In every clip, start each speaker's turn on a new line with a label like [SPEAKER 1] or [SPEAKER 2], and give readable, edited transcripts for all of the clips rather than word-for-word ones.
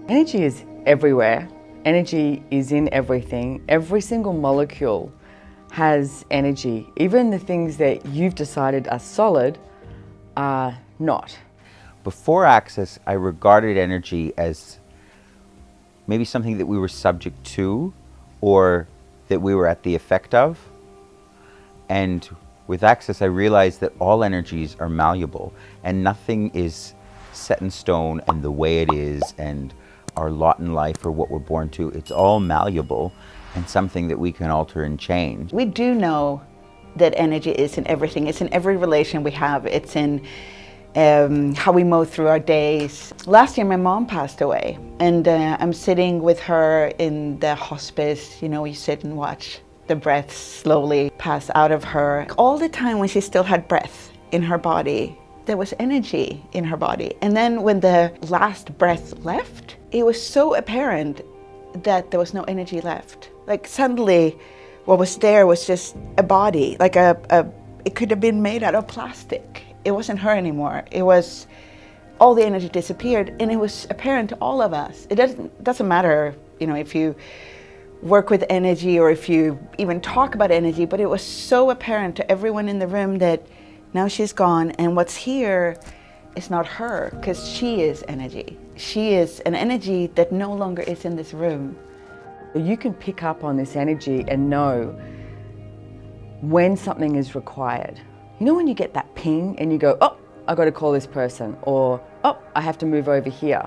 [SPEAKER 1] Energy is everywhere. Energy is in everything. Every single molecule has energy. Even the things that you've decided are solid are not.
[SPEAKER 2] Before Access, I regarded energy as maybe something that we were subject to or that we were at the effect of. And with Access, I realized that all energies are malleable and nothing is set in stone and the way it is and our lot in life or what we're born to. It's all malleable and something that we can alter and change.
[SPEAKER 3] We do know that energy is in everything. It's in every relation we have. It's in how we move through our days. Last year my mom passed away, and I'm sitting with her in the hospice. You know, you sit and watch the breath slowly pass out of her. All the time when she still had breath in her body, there was energy in her body. And then when the last breath left, it was so apparent that there was no energy left. Like suddenly what was there was just a body, like it could have been made out of plastic. It wasn't her anymore. It was, all the energy disappeared, and it was apparent to all of us. It doesn't matter, you know, if you work with energy or if you even talk about energy, but it was so apparent to everyone in the room that now she's gone, and what's here is not her, because she is energy. She is an energy that no longer is in this room.
[SPEAKER 1] You can pick up on this energy and know when something is required. You know when you get that ping and you go, oh, I got to call this person, or oh, I have to move over here.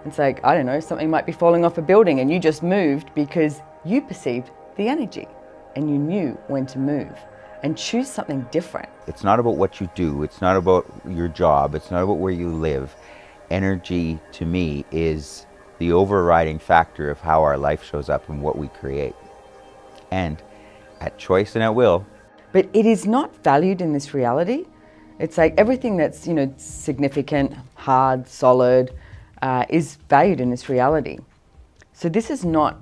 [SPEAKER 1] It's like, I don't know, something might be falling off a building and you just moved because you perceived the energy and you knew when to move and choose something different.
[SPEAKER 2] It's not about what you do. It's not about your job. It's not about where you live. Energy, to me, is the overriding factor of how our life shows up and what we create. And at choice and at will.
[SPEAKER 1] But it is not valued in this reality. It's like everything that's, you know, significant, hard, solid, is valued in this reality. So this is not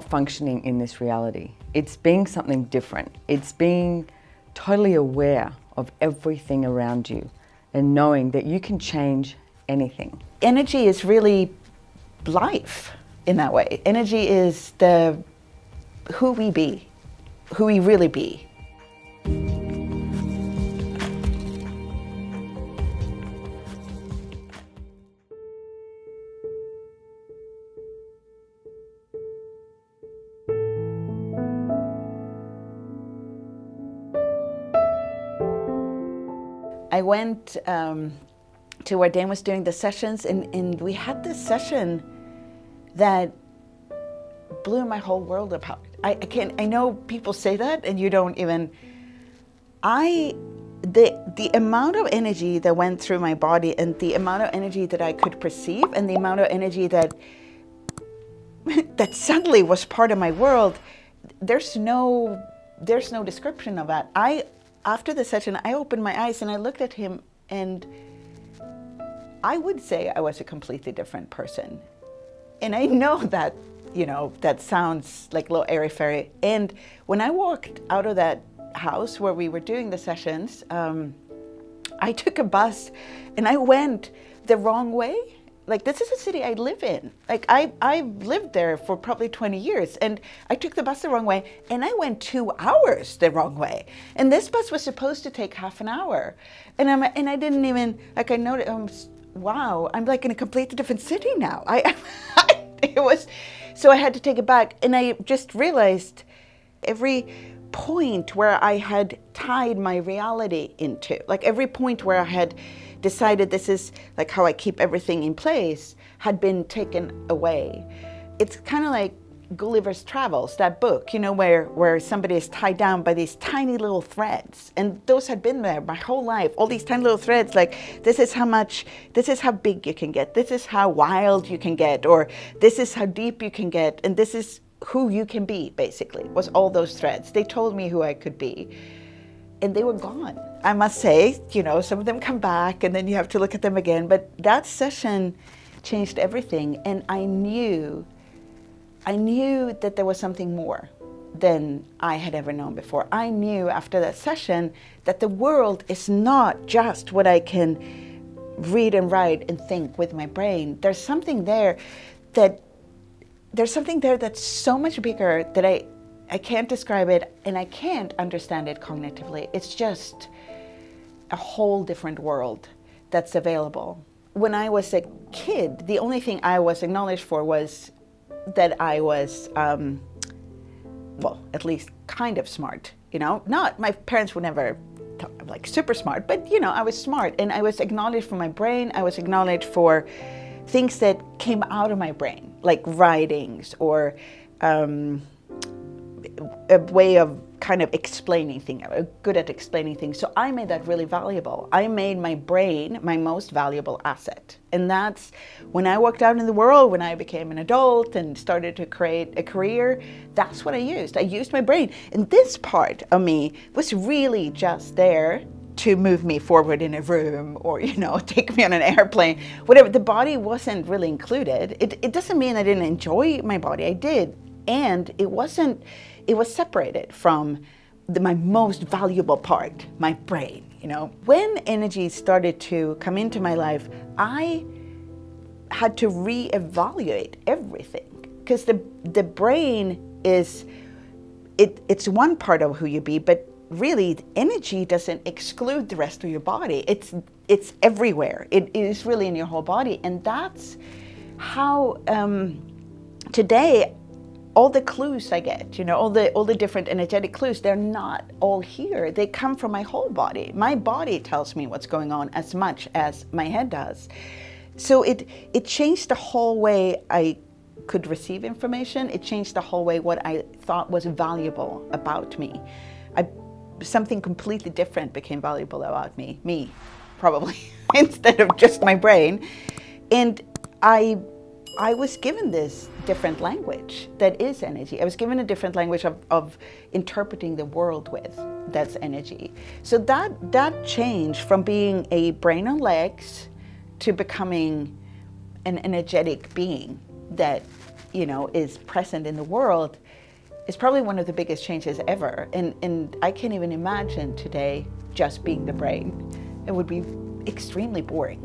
[SPEAKER 1] functioning in this reality. It's being something different. It's being totally aware of everything around you and knowing that you can change anything.
[SPEAKER 3] Energy is really life in that way. Energy is who we be, who we really be. I went to where Dain was doing the sessions, and we had this session that blew my whole world apart. I know people say that and you don't even, the amount of energy that went through my body and the amount of energy that I could perceive and the amount of energy that suddenly was part of my world, there's no description of that. After the session, I opened my eyes and I looked at him, and I would say I was a completely different person. And I know that, you know, that sounds like a little airy-fairy. And when I walked out of that house where we were doing the sessions, I took a bus and I went the wrong way. Like, this is a city I live in. Like, I've lived there for probably 20 years, and I took the bus the wrong way, and I went 2 hours the wrong way. And this bus was supposed to take half an hour. And I didn't even, like, I noticed, wow, I'm like in a completely different city now. It was, so I had to take it back, and I just realized every point where I had tied my reality into, like every point where I had decided this is like how I keep everything in place, had been taken away. It's kind of like Gulliver's Travels, that book, you know, where somebody is tied down by these tiny little threads. And those had been there my whole life, all these tiny little threads, like this is how big you can get, this is how wild you can get, or this is how deep you can get, and this is who you can be, basically, was all those threads. They told me who I could be. And they were gone. I must say, you know, some of them come back and then you have to look at them again. But that session changed everything. And I knew that there was something more than I had ever known before. I knew after that session that the world is not just what I can read and write and think with my brain. There's something there that's so much bigger that I can't describe it, and I can't understand it cognitively. It's just a whole different world that's available. When I was a kid, the only thing I was acknowledged for was that I was, well, at least kind of smart, you know? Not, my parents would never talk like super smart, but you know, I was smart, and I was acknowledged for my brain. I was acknowledged for things that came out of my brain, like writings or a way of kind of explaining things. I was good at explaining things. So I made that really valuable. I made my brain my most valuable asset. And that's when I walked out in the world, when I became an adult and started to create a career, that's what I used. I used my brain. And this part of me was really just there to move me forward in a room or, you know, take me on an airplane, whatever. The body wasn't really included. It doesn't mean I didn't enjoy my body. I did. And it was separated from my most valuable part, my brain, you know. When energy started to come into my life, I had to reevaluate everything, because the brain is, it's one part of who you be, but really energy doesn't exclude the rest of your body. It's everywhere. It is really in your whole body. And that's how today, all the clues I get, you know, all the different energetic clues, they're not all here. They come from my whole body. My body tells me what's going on as much as my head does. So it changed the whole way I could receive information. It changed the whole way what I thought was valuable about me. Something completely different became valuable about me probably, instead of just my brain. And I was given this different language that is energy. I was given a different language of interpreting the world with, that's energy. So that changed from being a brain on legs to becoming an energetic being that, you know, is present in the world is probably one of the biggest changes ever. And I can't even imagine today just being the brain. It would be extremely boring.